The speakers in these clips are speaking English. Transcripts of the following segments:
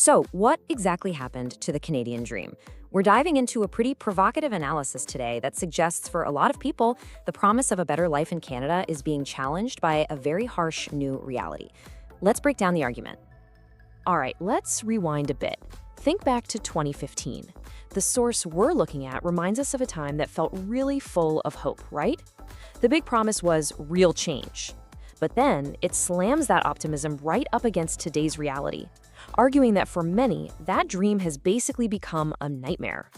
So, what exactly happened to the Canadian dream? We're diving into a pretty provocative analysis today that suggests for a lot of people, the promise of a better life in Canada is being challenged by a very harsh new reality. Let's break down the argument. All right, let's rewind a bit. Think back to 2015. The source we're looking at reminds us of a time that felt really full of hope, right? The big promise was real change. But then it slams that optimism right up against today's reality, arguing that for many, that dream has basically become a nightmare.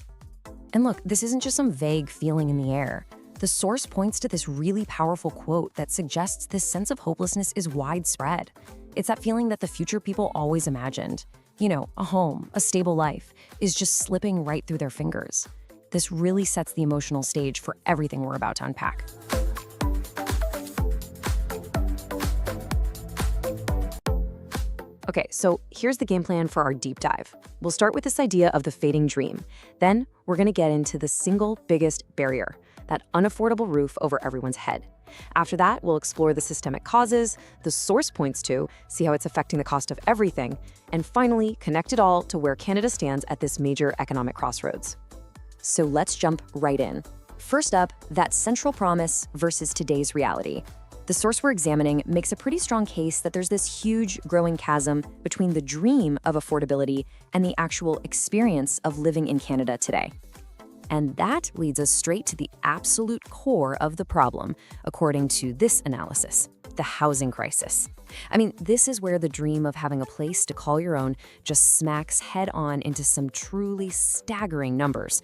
And look, this isn't just some vague feeling in the air. The source points to this really powerful quote that suggests this sense of hopelessness is widespread. It's that feeling that the future people always imagined, a home, a stable life, is just slipping right through their fingers. This really sets the emotional stage for everything we're about to unpack. Okay, so here's the game plan for our deep dive. We'll start with this idea of the fading dream. Then we're going to get into the single biggest barrier, that unaffordable roof over everyone's head. After that, we'll explore the systemic causes, the source points to, see how it's affecting the cost of everything, and finally, connect it all to where Canada stands at this major economic crossroads. So let's jump right in. First up, that central promise versus today's reality. The source we're examining makes a pretty strong case that there's this huge growing chasm between the dream of affordability and the actual experience of living in Canada today. And that leads us straight to the absolute core of the problem, according to this analysis, the housing crisis. I mean, this is where the dream of having a place to call your own just smacks head on into some truly staggering numbers.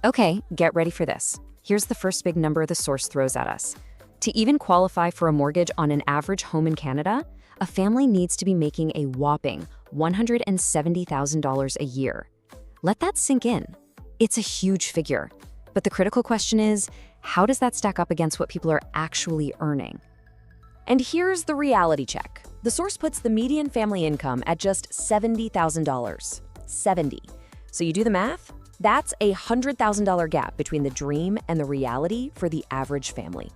Okay, get ready for this. Here's the first big number the source throws at us. To even qualify for a mortgage on an average home in Canada, a family needs to be making a whopping $170,000 a year. Let that sink in. It's a huge figure. But the critical question is, how does that stack up against what people are actually earning? And here's the reality check. The source puts the median family income at just $70,000. 70. So you do the math? That's a $100,000 gap between the dream and the reality for the average family.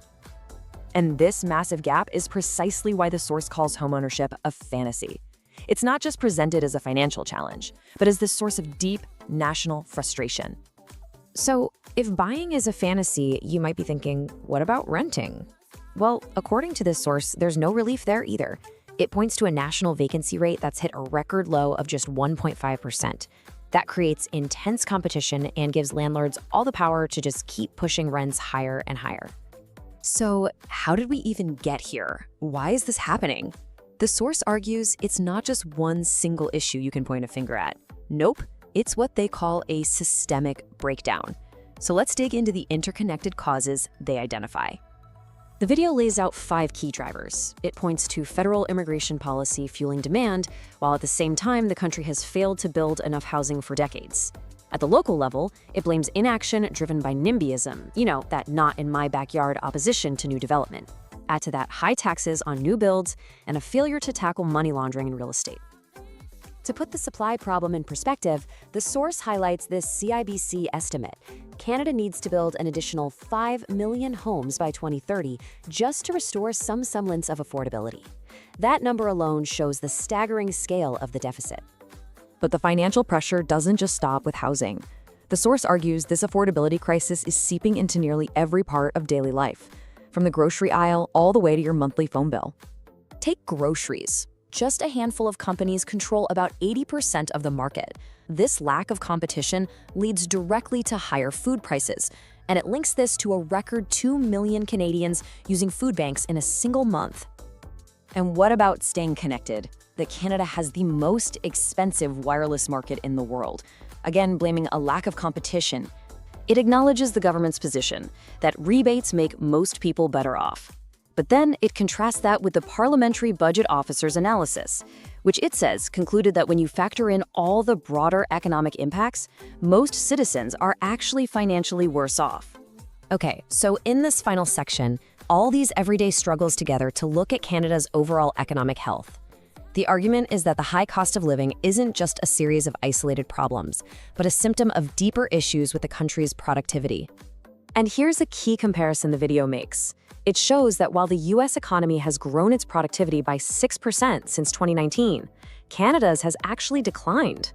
And this massive gap is precisely why the source calls homeownership a fantasy. It's not just presented as a financial challenge, but as this source of deep national frustration. So, if buying is a fantasy, you might be thinking, what about renting? Well, according to this source, there's no relief there either. It points to a national vacancy rate that's hit a record low of just 1.5%. That creates intense competition and gives landlords all the power to just keep pushing rents higher and higher. So, how did we even get here? Why is this happening? The source argues it's not just one single issue you can point a finger at. Nope, it's what they call a systemic breakdown. So let's dig into the interconnected causes they identify. The video lays out 5 key drivers. It points to federal immigration policy fueling demand, while at the same time the country has failed to build enough housing for decades. At the local level, it blames inaction driven by NIMBYism, that not-in-my-backyard opposition to new development. Add to that high taxes on new builds and a failure to tackle money laundering in real estate. To put the supply problem in perspective, the source highlights this CIBC estimate. Canada needs to build an additional 5 million homes by 2030 just to restore some semblance of affordability. That number alone shows the staggering scale of the deficit. But the financial pressure doesn't just stop with housing. The source argues this affordability crisis is seeping into nearly every part of daily life, from the grocery aisle all the way to your monthly phone bill. Take groceries. Just a handful of companies control about 80% of the market. This lack of competition leads directly to higher food prices, and it links this to a record 2 million Canadians using food banks in a single month. And what about staying connected? That Canada has the most expensive wireless market in the world, again blaming a lack of competition. It acknowledges the government's position that rebates make most people better off. But then it contrasts that with the Parliamentary Budget Officer's analysis, which it says concluded that when you factor in all the broader economic impacts, most citizens are actually financially worse off. Okay, so in this final section, all these everyday struggles together to look at Canada's overall economic health. The argument is that the high cost of living isn't just a series of isolated problems, but a symptom of deeper issues with the country's productivity. And here's a key comparison the video makes. It shows that while the US economy has grown its productivity by 6% since 2019, Canada's has actually declined.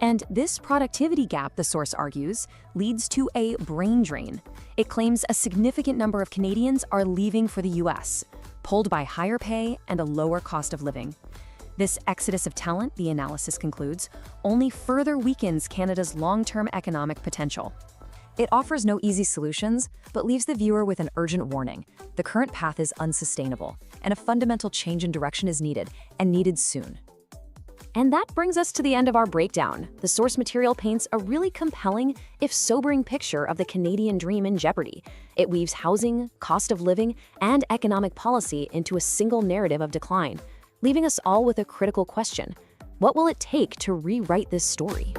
And this productivity gap, the source argues, leads to a brain drain. It claims a significant number of Canadians are leaving for the US, pulled by higher pay and a lower cost of living. This exodus of talent, the analysis concludes, only further weakens Canada's long-term economic potential. It offers no easy solutions, but leaves the viewer with an urgent warning. The current path is unsustainable, and a fundamental change in direction is needed, and needed soon. And that brings us to the end of our breakdown. The source material paints a really compelling, if sobering, picture of the Canadian dream in jeopardy. It weaves housing, cost of living, and economic policy into a single narrative of decline, leaving us all with a critical question: what will it take to rewrite this story?